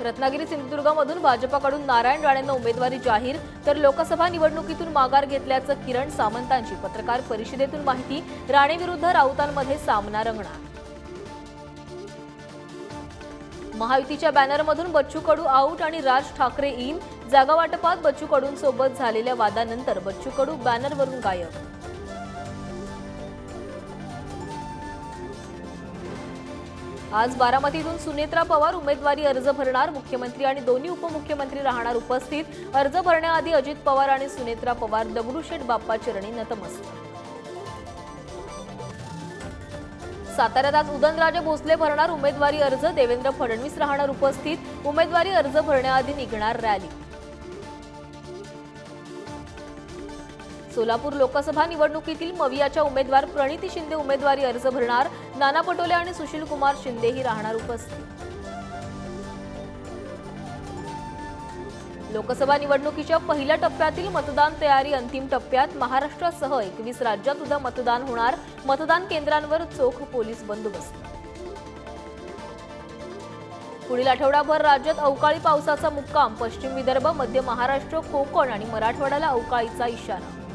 रत्नागिरी सिंधुदुर्गमधून भाजपकडून नारायण राणेंना उमेदवारी जाहीर, तर लोकसभा निवडणुकीतून माघार घेतल्याचं किरण सामंतांची पत्रकार परिषदेतून माहिती. राणे विरुद्ध राऊतांमध्ये सामना रंगणार. महायुतीच्या बॅनरमधून बच्चू कडू आऊट आणि राज ठाकरे इन. जागा वाटपात बच्चू कडूंसोबत झालेल्या वादानंतर बच्चू कडू बॅनरवरून गायब. आज बारामतीतून सुनेत्रा पवार उमेदवारी अर्ज भरणार. मुख्यमंत्री आणि दोन्ही उपमुख्यमंत्री राहणार उपस्थित. अर्ज भरण्याआधी अजित पवार आणि सुनेत्रा पवार दगडूशेठ बाप्पा चरणी नतमस्तक. साताऱ्यात आज उदयनराजे भोसले भरणार उमेदवारी अर्ज. देवेंद्र फडणवीस राहणार उपस्थित. उमेदवारी अर्ज भरण्याआधी निघणार रॅली. सोलापूर लोकसभा निवडणुकीतील मवियाच्या उमेदवार प्रणिती शिंदे उमेदवारी अर्ज भरणार. नाना पटोले आणि सुशील कुमार शिंदेही राहणार उपस्थित. लोकसभा निवडणुकीच्या पहिल्या टप्प्यातील मतदान तयारी अंतिम टप्प्यात. महाराष्ट्रासह 21 राज्यात उद्या मतदान होणार. मतदान केंद्रांवर चोख पोलीस बंदोबस्त. पुढील आठवडाभर राज्यात अवकाळी पावसाचा मुक्काम. पश्चिम विदर्भ, मध्य महाराष्ट्र, कोकण आणि मराठवाड्याला अवकाळीचा इशारा.